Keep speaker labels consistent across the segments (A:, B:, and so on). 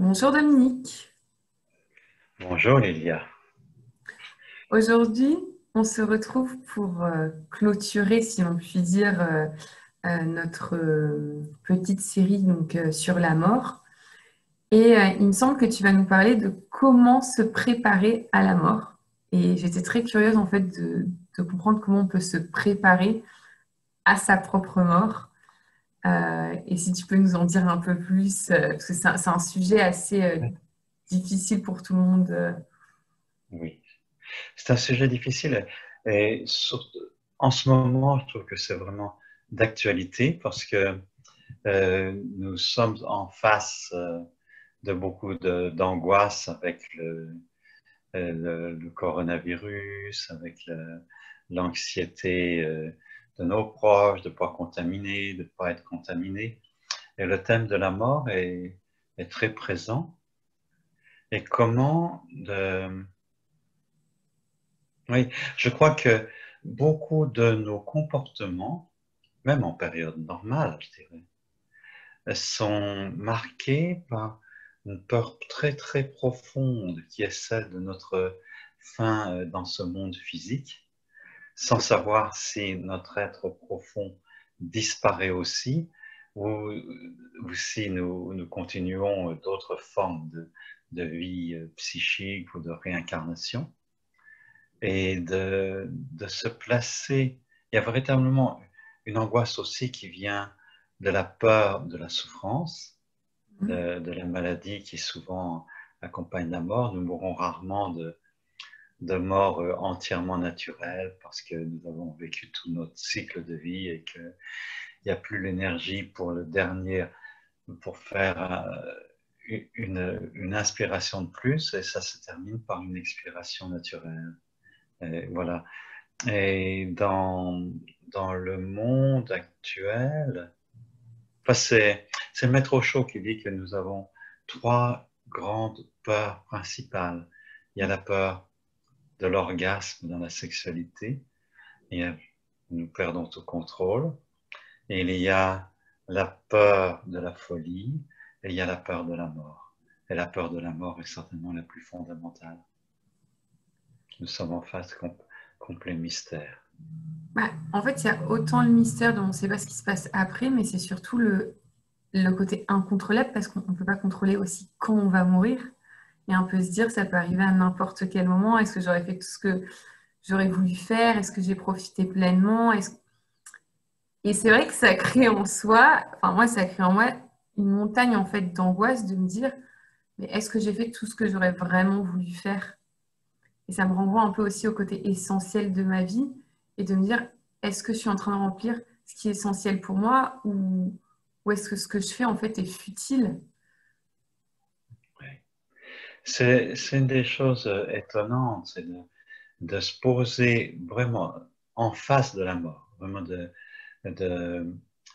A: Bonjour Dominique.
B: Bonjour Lilia.
A: Aujourd'hui, on se retrouve pour clôturer, si on peut dire, notre petite série sur la mort. Et il me semble que tu vas nous parler de comment se préparer à la mort. Et j'étais très curieuse en fait de comprendre comment on peut se préparer à sa propre mort. Et si tu peux nous en dire un peu plus, parce que c'est un sujet assez difficile pour tout le monde.
B: Oui, c'est un sujet difficile et en ce moment, je trouve que c'est vraiment d'actualité parce que nous sommes en face de beaucoup d'angoisse avec le coronavirus, avec l'anxiété de nos proches, de ne pas contaminer, de ne pas être contaminé. Et le thème de la mort est très présent. Et oui, je crois que beaucoup de nos comportements, même en période normale, je dirais, sont marqués par une peur très très profonde qui est celle de notre fin dans ce monde physique, sans savoir si notre être profond disparaît aussi ou si nous continuons d'autres formes de vie psychique ou de réincarnation. Et de se placer. Il y a véritablement une angoisse aussi qui vient de la peur de la souffrance, de la maladie qui souvent accompagne la mort. Nous mourrons rarement de mort entièrement naturelle parce que nous avons vécu tout notre cycle de vie et qu'il n'y a plus l'énergie pour le dernier, pour faire une inspiration de plus et ça se termine par une expiration naturelle. Et voilà. Et dans le monde actuel, enfin c'est Maître Osho qui dit que nous avons trois grandes peurs principales. Il y a la peur de l'orgasme dans la sexualité, nous perdons tout contrôle. Et il y a la peur de la folie, et il y a la peur de la mort. Et la peur de la mort est certainement la plus fondamentale. Nous sommes en face complet mystère.
A: Bah, en fait, il y a autant le mystère dont on ne sait pas ce qui se passe après, mais c'est surtout le côté incontrôlable parce qu'on ne peut pas contrôler aussi quand on va mourir. Et on peut se dire, ça peut arriver à n'importe quel moment. Est-ce que j'aurais fait tout ce que j'aurais voulu faire? Est-ce que j'ai profité pleinement? Et c'est vrai que ça crée en soi, enfin moi, ça crée en moi une montagne en fait d'angoisse de me dire, mais est-ce que j'ai fait tout ce que j'aurais vraiment voulu faire? Et ça me renvoie un peu aussi au côté essentiel de ma vie et de me dire, est-ce que je suis en train de remplir ce qui est essentiel pour moi ou est-ce que ce que je fais en fait est futile?
B: Ouais. C'est une des choses étonnantes, c'est de se poser vraiment en face de la mort. Vraiment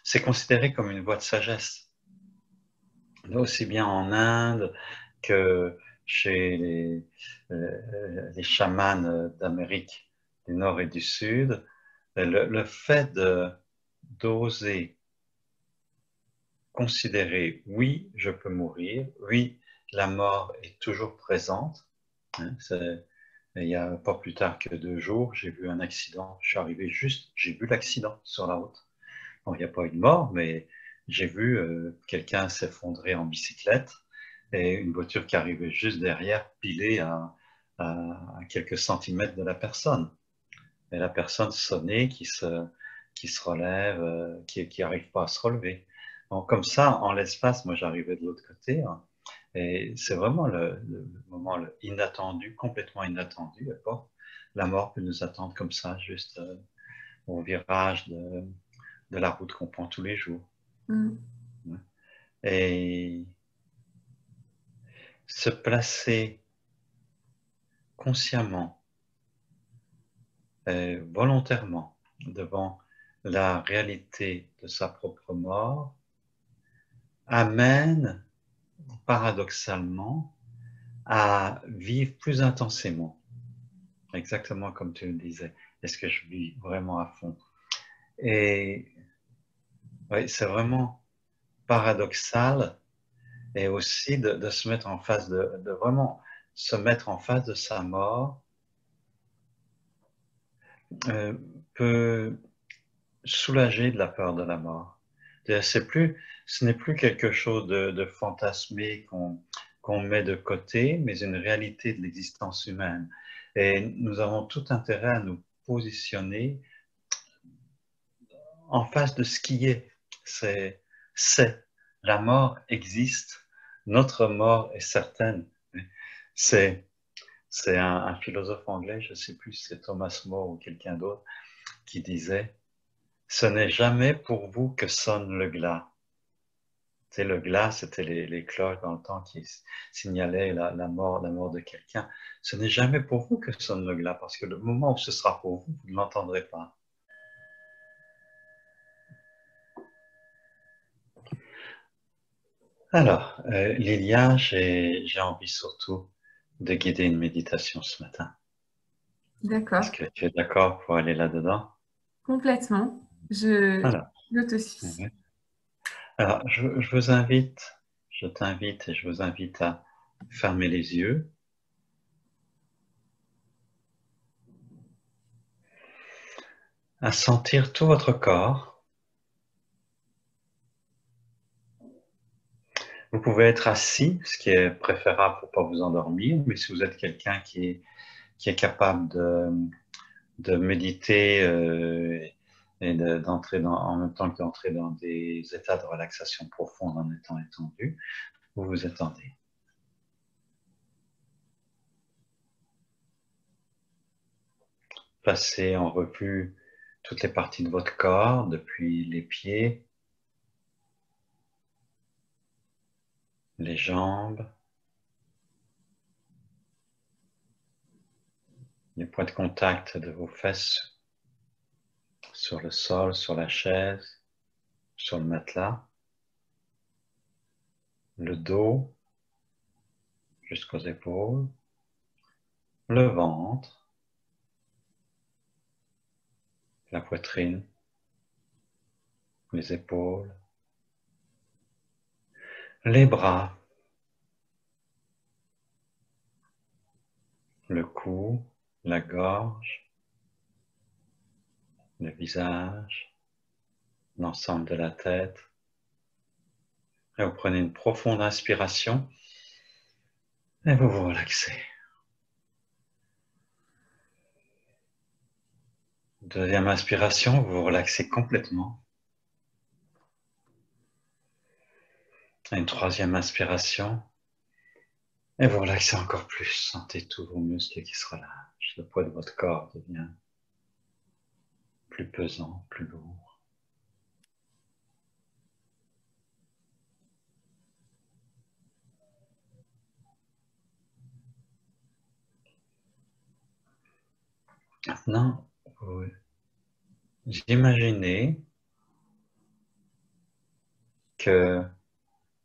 B: c'est considéré comme une voie de sagesse. Aussi bien en Inde que chez les chamans d'Amérique du Nord et du Sud. Le fait d'oser considérer, oui, je peux mourir, oui, la mort est toujours présente. Hein, il y a pas plus tard que 2 jours, j'ai vu un accident. Je suis arrivé juste, j'ai vu l'accident sur la route. Bon, il n'y a pas eu de mort, mais j'ai vu quelqu'un s'effondrer en bicyclette et une voiture qui arrivait juste derrière, pilée à quelques centimètres de la personne. Et la personne sonnait, qui se relève, qui n'arrive pas à se relever. Donc, comme ça, en l'espace, moi j'arrivais de l'autre côté, hein, et c'est vraiment le moment inattendu, complètement inattendu. La mort peut nous attendre comme ça, juste au virage de la route qu'on prend tous les jours.
A: Mm.
B: Et se placer consciemment, volontairement devant la réalité de sa propre mort amène paradoxalement à vivre plus intensément, exactement comme tu le disais. Est-ce que je vis vraiment à fond? Et oui, c'est vraiment paradoxal et aussi de se mettre en face, de vraiment se mettre en face de sa mort, euh, peut soulager de la peur de la mort. Ce n'est plus quelque chose de fantasmé qu'on met de côté, mais une réalité de l'existence humaine. Et nous avons tout intérêt à nous positionner en face de ce qui est. C'est, c'est. La mort existe. Notre mort est certaine. C'est, c'est un philosophe anglais, je ne sais plus si c'est Thomas More ou quelqu'un d'autre, qui disait, ce n'est jamais pour vous que sonne le glas. Tu sais, le glas, c'était les cloches dans le temps qui signalaient la mort de quelqu'un. Ce n'est jamais pour vous que sonne le glas, parce que le moment où ce sera pour vous, vous ne l'entendrez pas. Alors, Lilia, j'ai envie surtout de guider une méditation ce matin. Est-ce
A: D'accord,
B: que tu es d'accord pour aller là-dedans?
A: complètement.
B: Alors,
A: Je te suis.
B: ouais. Alors, je t'invite et je vous invite à fermer les yeux, à sentir tout votre corps. Vous pouvez être assis, ce qui est préférable pour ne pas vous endormir, mais si vous êtes quelqu'un qui est capable de méditer et d'entrer en même temps que d'entrer dans des états de relaxation profonde en étant étendu, vous vous étendez. Passez en revue toutes les parties de votre corps, depuis les pieds, les jambes, les points de contact de vos fesses sur le sol, sur la chaise, sur le matelas, le dos jusqu'aux épaules, le ventre, la poitrine, les épaules, les bras, le cou, la gorge, le visage, l'ensemble de la tête. Et vous prenez une profonde inspiration et vous vous relaxez. Deuxième inspiration, vous vous relaxez complètement. Et une troisième inspiration et vous relaxez encore plus. Sentez tous vos muscles qui se relâchent. Le poids de votre corps devient plus pesant, plus lourd. Maintenant, vous imaginez que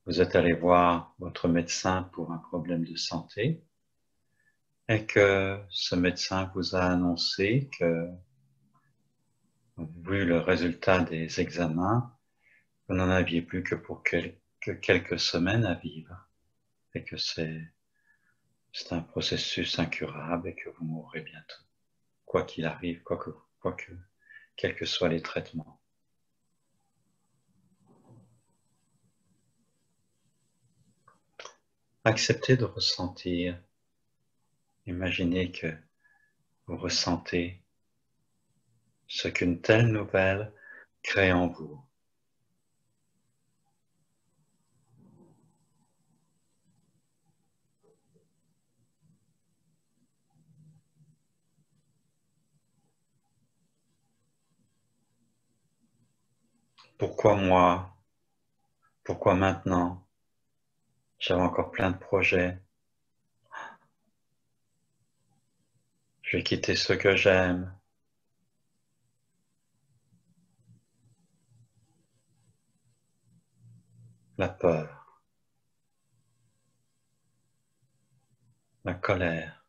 B: vous êtes allé voir votre médecin pour un problème de santé et que ce médecin vous a annoncé que, vu le résultat des examens, vous n'en aviez plus que pour quelques semaines à vivre et que c'est un processus incurable et que vous mourrez bientôt, quoi qu'il arrive, quels que soient les traitements. Acceptez de ressentir. Imaginez que vous ressentez ce qu'une telle nouvelle crée en vous. Pourquoi moi? Pourquoi maintenant? J'avais encore plein de projets. Je vais quitter ce que j'aime. La peur, la colère,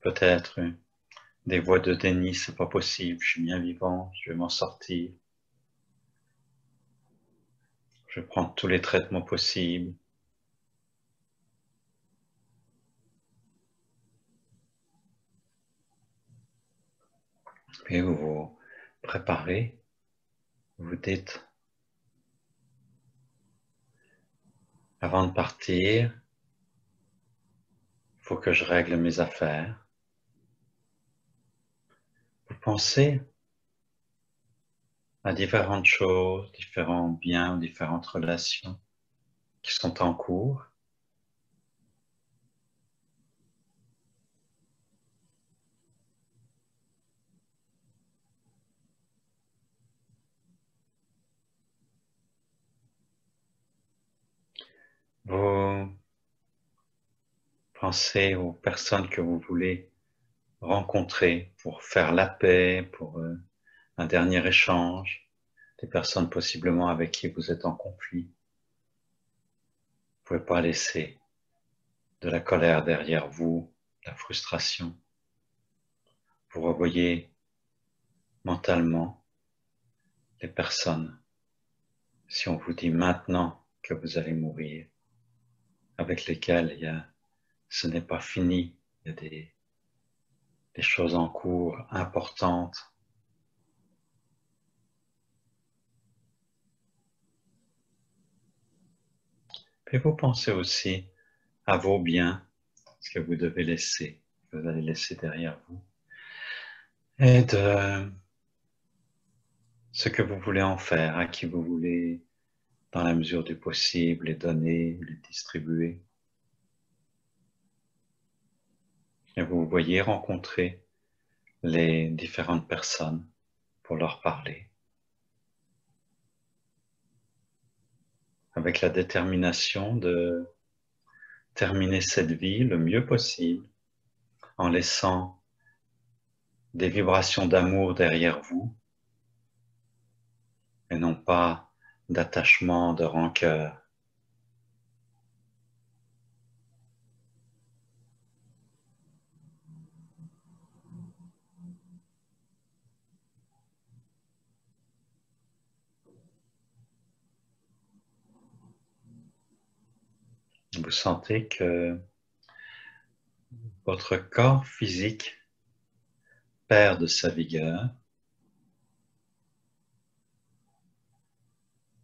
B: peut-être des voies de déni, c'est pas possible, je suis bien vivant, je vais m'en sortir, je vais prendre tous les traitements possibles. Et vous vous préparez, vous dites, avant de partir, il faut que je règle mes affaires. Vous pensez à différentes choses, différents biens, différentes relations qui sont en cours. Vous pensez aux personnes que vous voulez rencontrer pour faire la paix, pour un dernier échange, des personnes possiblement avec qui vous êtes en conflit. Vous ne pouvez pas laisser de la colère derrière vous, de la frustration. Vous revoyez mentalement les personnes. Si on vous dit maintenant que vous allez mourir, avec lesquelles ce n'est pas fini, il y a des choses en cours importantes. Puis vous pensez aussi à vos biens, ce que vous devez laisser, que vous allez laisser derrière vous, et de ce que vous voulez en faire, à qui vous voulez, dans la mesure du possible, les donner, les distribuer. Et vous voyez rencontrer les différentes personnes pour leur parler, avec la détermination de terminer cette vie le mieux possible, en laissant des vibrations d'amour derrière vous, et non pas d'attachement, de rancœur. Vous sentez que votre corps physique perd de sa vigueur.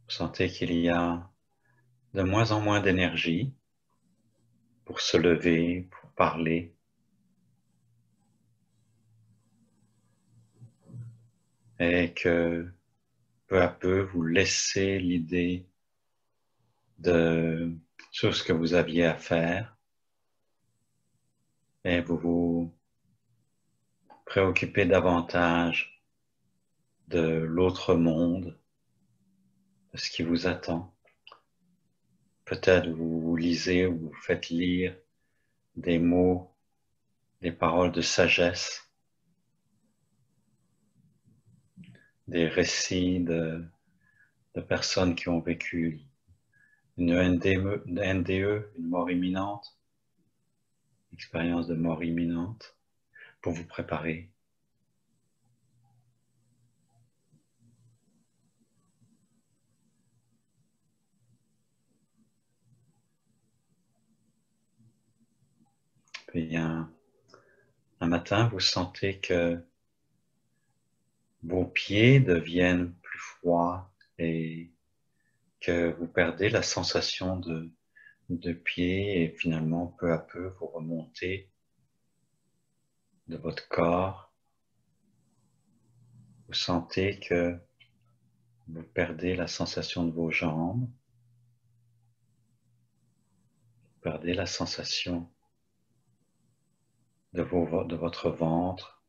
B: Vous sentez qu'il y a de moins en moins d'énergie pour se lever, pour parler. Et que peu à peu, vous laissez l'idée de tout ce que vous aviez à faire et vous vous préoccupez davantage de l'autre monde, de ce qui vous attend. Peut-être vous lisez ou vous faites lire des mots, des paroles de sagesse, des récits de personnes qui ont vécu une NDE, une mort imminente, expérience de mort imminente, pour vous préparer. Puis un matin, vous sentez que vos pieds deviennent plus froids et que vous perdez la sensation de pied et finalement, peu à peu, vous remontez de votre corps. Vous sentez que vous perdez la sensation de vos jambes, vous perdez la sensation de votre ventre,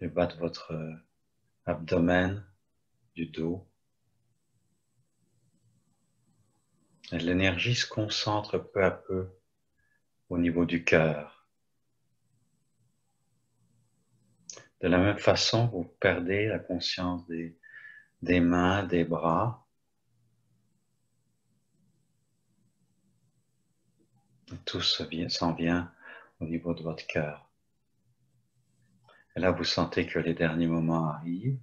B: du bas de votre abdomen, du dos. Et l'énergie se concentre peu à peu au niveau du cœur. De la même façon, vous perdez la conscience des mains, des bras. Tout s'en vient au niveau de votre cœur. Et là, vous sentez que les derniers moments arrivent.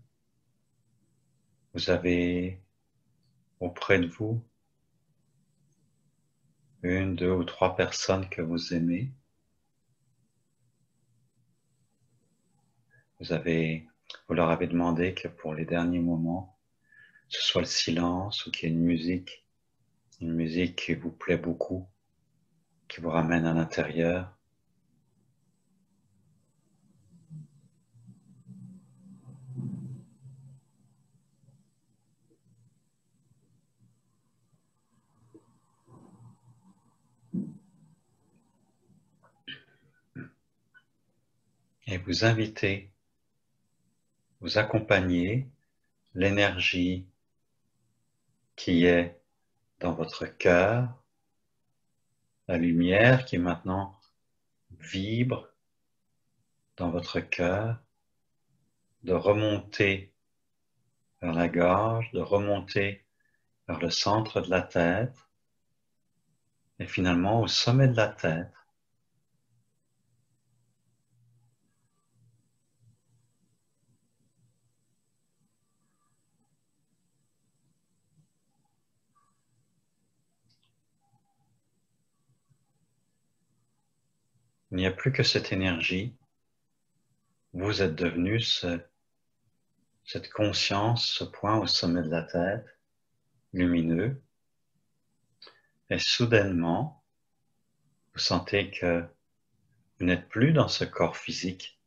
B: Vous avez auprès de vous une, deux ou trois personnes que vous aimez. Vous leur avez demandé que pour les derniers moments, ce soit le silence ou qu'il y ait une musique qui vous plaît beaucoup, qui vous ramène à l'intérieur. Et vous invitez, vous accompagnez l'énergie qui est dans votre cœur, la lumière qui maintenant vibre dans votre cœur, de remonter vers la gorge, de remonter vers le centre de la tête et finalement au sommet de la tête. Il n'y a plus que cette énergie. Vous êtes devenu cette conscience, ce point au sommet de la tête, lumineux. Et soudainement, vous sentez que vous n'êtes plus dans ce corps physique,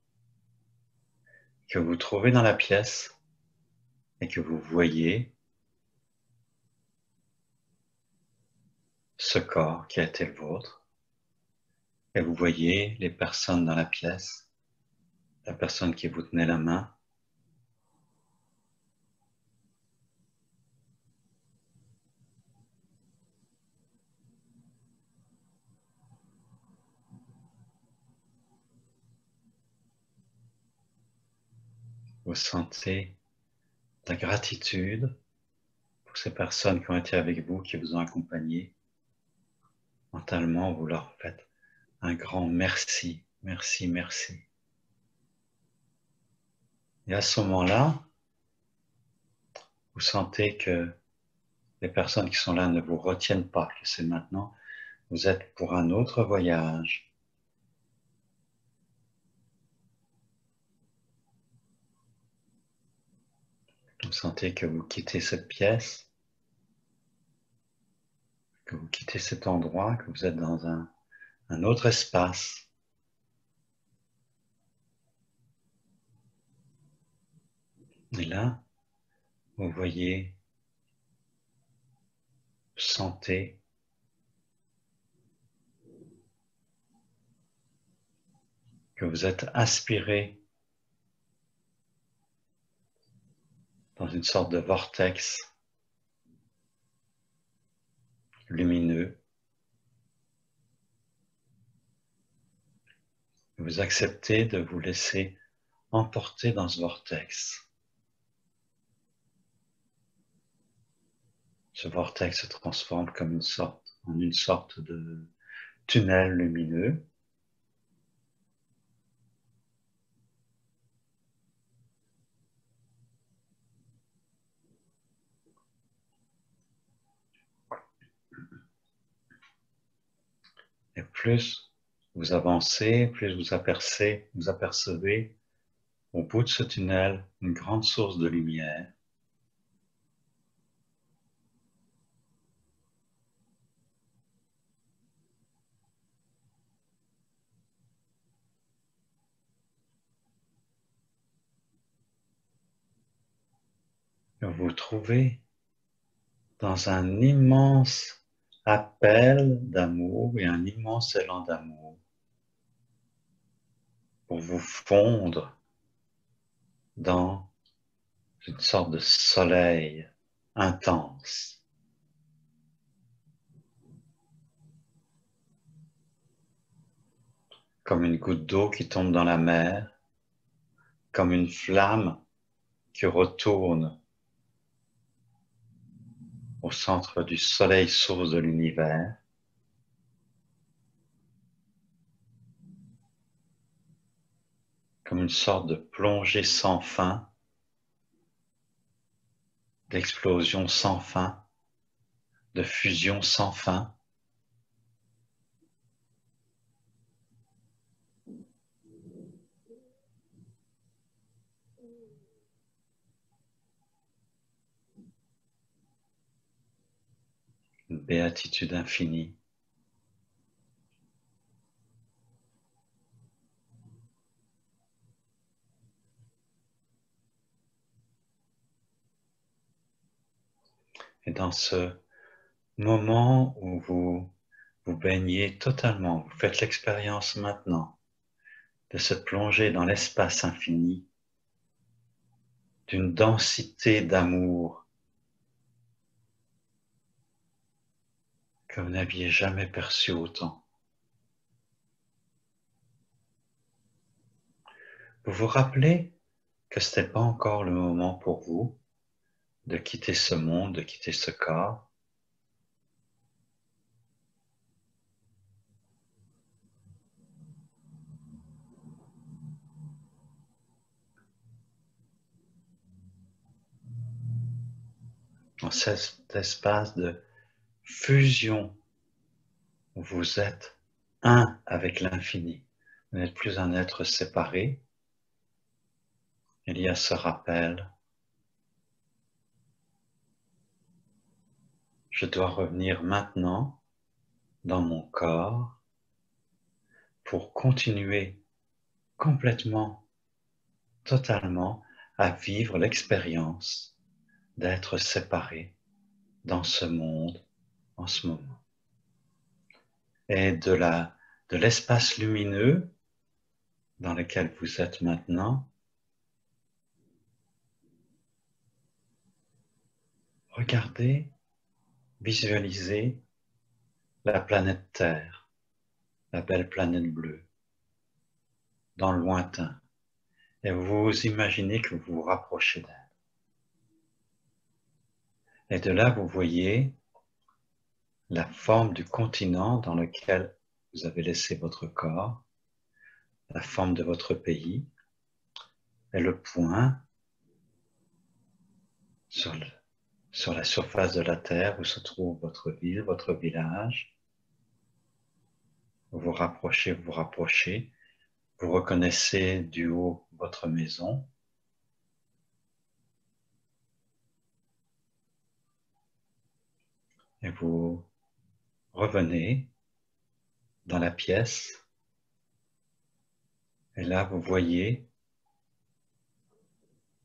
B: que vous trouvez dans la pièce et que vous voyez ce corps qui a été le vôtre. Et vous voyez les personnes dans la pièce, la personne qui vous tenait la main. Vous sentez la gratitude pour ces personnes qui ont été avec vous, qui vous ont accompagné. Mentalement, vous leur faites un grand merci, merci, merci. Et à ce moment-là, vous sentez que les personnes qui sont là ne vous retiennent pas, que c'est maintenant, vous êtes pour un autre voyage. Vous sentez que vous quittez cette pièce, que vous quittez cet endroit, que vous êtes dans un autre espace. Et là, vous voyez, sentez que vous êtes aspiré dans une sorte de vortex lumineux. Vous acceptez de vous laisser emporter dans ce vortex. Ce vortex se transforme comme en une sorte de tunnel lumineux. Et plus vous avancez, plus vous apercevez au bout de ce tunnel une grande source de lumière. Vous vous trouvez dans un immense appel d'amour et un immense élan d'amour pour vous fondre dans une sorte de soleil intense. Comme une goutte d'eau qui tombe dans la mer, comme une flamme qui retourne au centre du soleil source de l'univers. comme une sorte de plongée sans fin, d'explosion sans fin, de fusion sans fin. Une béatitude infinie. Et dans ce moment où vous vous baignez totalement, vous faites l'expérience maintenant de se plonger dans l'espace infini, d'une densité d'amour que vous n'aviez jamais perçu autant. Vous vous rappelez que ce n'était pas encore le moment pour vous de quitter ce monde, de quitter ce corps. Dans cet espace de fusion où vous êtes un avec l'infini. Vous n'êtes plus un être séparé. Il y a ce rappel. Je dois revenir maintenant dans mon corps pour continuer complètement, totalement à vivre l'expérience d'être séparé dans ce monde en ce moment. Et de l'espace lumineux dans lequel vous êtes maintenant, regardez, visualisez la planète Terre, la belle planète bleue, dans le lointain. Et vous imaginez que vous vous rapprochez d'elle. Et de là, vous voyez la forme du continent dans lequel vous avez laissé votre corps, la forme de votre pays, et le point sur la surface de la Terre où se trouve votre ville, votre village. Vous vous rapprochez, vous reconnaissez du haut votre maison. Et vous revenez dans la pièce. Et là, vous voyez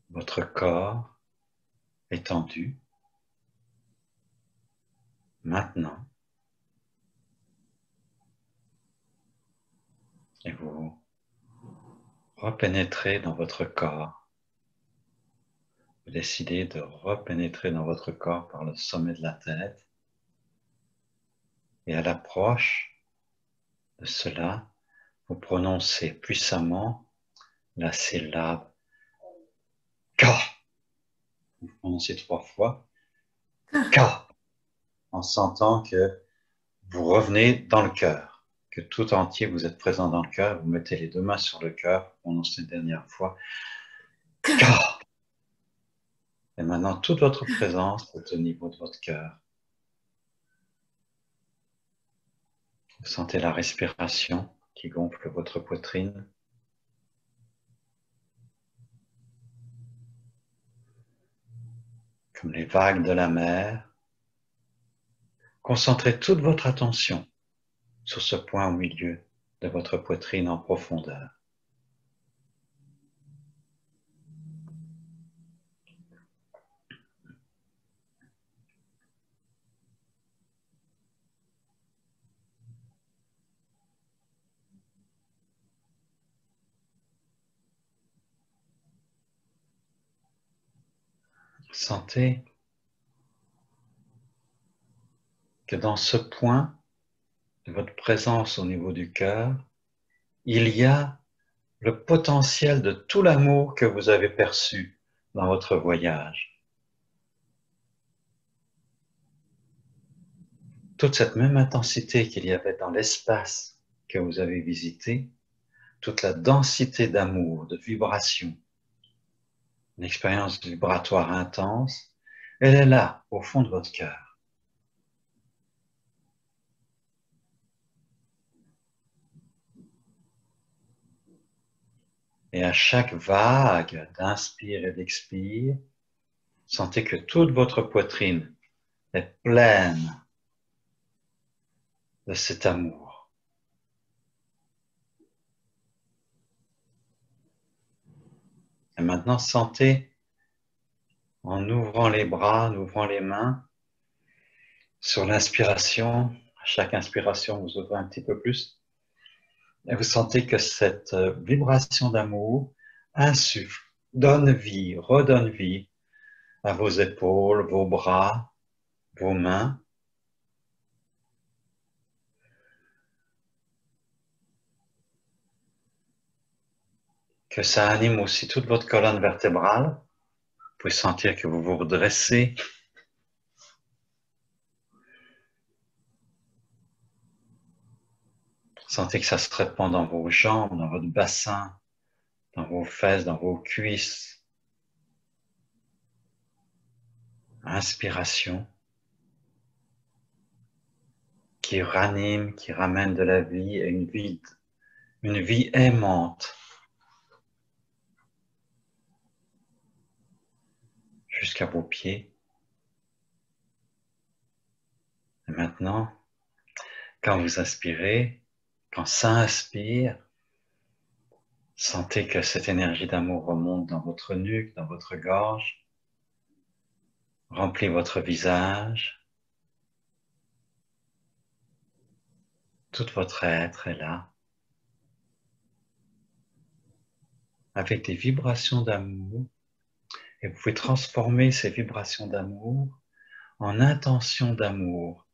B: votre corps étendu. Maintenant. Et vous repénétrez dans votre corps. Vous décidez de repénétrer dans votre corps par le sommet de la tête. Et à l'approche de cela, vous prononcez puissamment la syllabe Ka. Vous prononcez 3 fois Ka, en sentant que vous revenez dans le cœur, que tout entier vous êtes présent dans le cœur. Vous mettez les 2 mains sur le cœur, vous prononcez une dernière fois Ka. Et maintenant, toute votre présence est au niveau de votre cœur. Vous sentez la respiration qui gonfle votre poitrine. Comme les vagues de la mer. Concentrez toute votre attention sur ce point au milieu de votre poitrine en profondeur. Sentez que dans ce point de votre présence au niveau du cœur, il y a le potentiel de tout l'amour que vous avez perçu dans votre voyage. Toute cette même intensité qu'il y avait dans l'espace que vous avez visité, toute la densité d'amour, de vibration, une expérience vibratoire intense, elle est là, au fond de votre cœur. Et à chaque vague d'inspire et d'expire, sentez que toute votre poitrine est pleine de cet amour. Et maintenant, sentez, en ouvrant les bras, en ouvrant les mains, sur l'inspiration, à chaque inspiration, vous ouvrez un petit peu plus, et vous sentez que cette vibration d'amour insuffle, donne vie, redonne vie à vos épaules, vos bras, vos mains. Que ça anime aussi toute votre colonne vertébrale. Vous pouvez sentir que vous vous redressez. Sentez que ça se répand dans vos jambes, dans votre bassin, dans vos fesses, dans vos cuisses. Inspiration qui ranime, qui ramène de la vie et une vie aimante jusqu'à vos pieds. Et maintenant, quand vous inspirez, quand ça inspire, sentez que cette énergie d'amour remonte dans votre nuque, dans votre gorge, remplit votre visage. Tout votre être est là, avec des vibrations d'amour, et vous pouvez transformer ces vibrations d'amour en intention d'amour,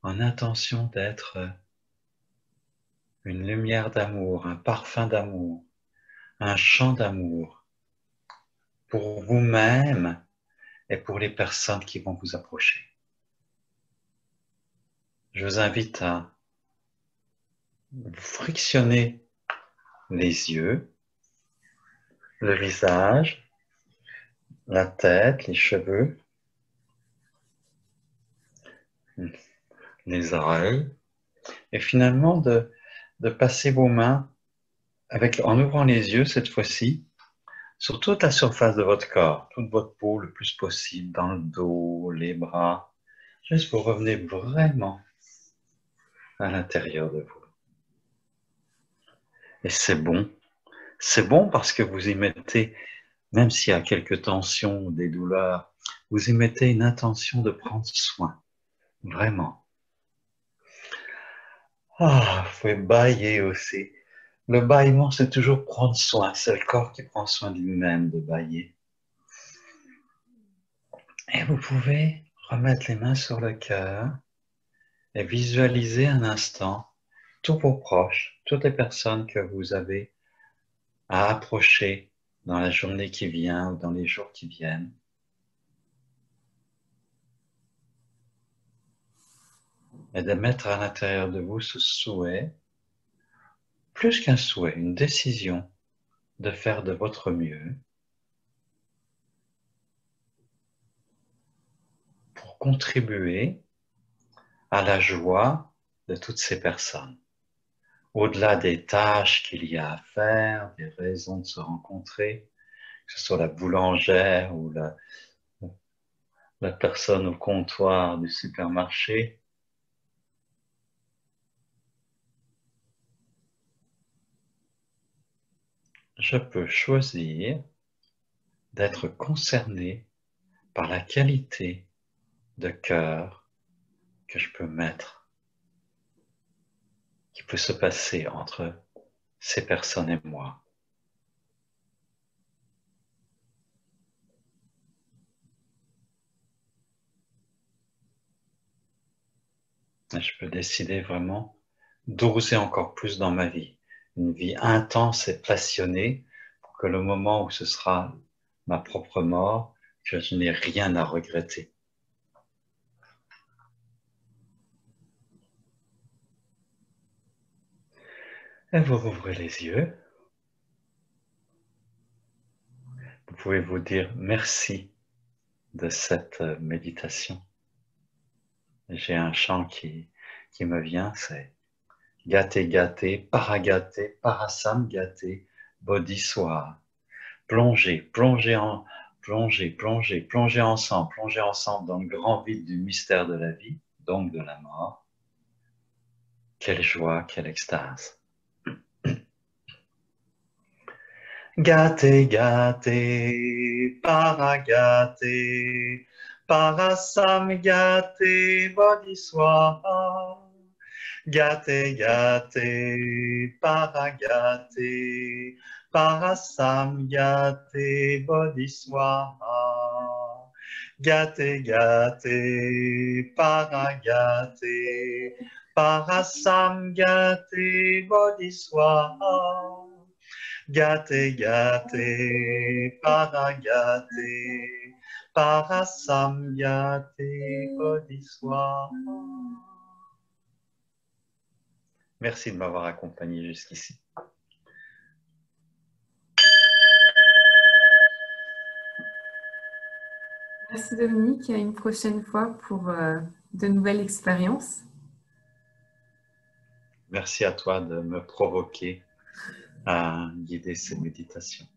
B: en intention d'être une lumière d'amour, un parfum d'amour, un chant d'amour pour vous-même et pour les personnes qui vont vous approcher. Je vous invite à frictionner les yeux, le visage, la tête, les cheveux, les oreilles, et finalement de passer vos mains en ouvrant les yeux cette fois-ci sur toute la surface de votre corps, toute votre peau le plus possible, dans le dos, les bras. Juste vous revenez vraiment à l'intérieur de vous. Et c'est bon. C'est bon parce que vous y mettez, même s'il y a quelques tensions, des douleurs, vous y mettez une intention de prendre soin. Vraiment. Ah, vous pouvez bâiller aussi. Le bâillement, c'est toujours prendre soin. C'est le corps qui prend soin de lui-même de bâiller. Et vous pouvez remettre les mains sur le cœur et visualiser un instant tous vos proches, toutes les personnes que vous avez à approcher dans la journée qui vient ou dans les jours qui viennent. Et de mettre à l'intérieur de vous ce souhait, plus qu'un souhait, une décision de faire de votre mieux pour contribuer à la joie de toutes ces personnes. Au-delà des tâches qu'il y a à faire, des raisons de se rencontrer, que ce soit la boulangère ou la personne au comptoir du supermarché, je peux choisir d'être concerné par la qualité de cœur que je peux mettre, qui peut se passer entre ces personnes et moi. Et je peux décider vraiment d'oser encore plus dans ma vie, une vie intense et passionnée, pour que le moment où ce sera ma propre mort, que je n'ai rien à regretter. Et vous rouvrez les yeux. Vous pouvez vous dire merci de cette méditation. J'ai un chant qui me vient, c'est Gate Gate, Paragate, Parasam Gate, Bodhiswa. Plongez ensemble dans le grand vide du mystère de la vie, donc de la mort. Quelle joie, quelle extase. Gate Gate, Paragate, Parasam Gate, Bodhiswa. Gate Gate, Paragate, Parasam Gate, Bodhiswaha. Gate Gate, Paragate, Parasam Gate, Bodhiswaha. Gate Gate, Paragate, Parasam Gate, Bodhiswaha. Merci de m'avoir accompagné jusqu'ici.
A: Merci Dominique, à une prochaine fois pour de nouvelles expériences.
B: Merci à toi de me provoquer à guider ces méditations.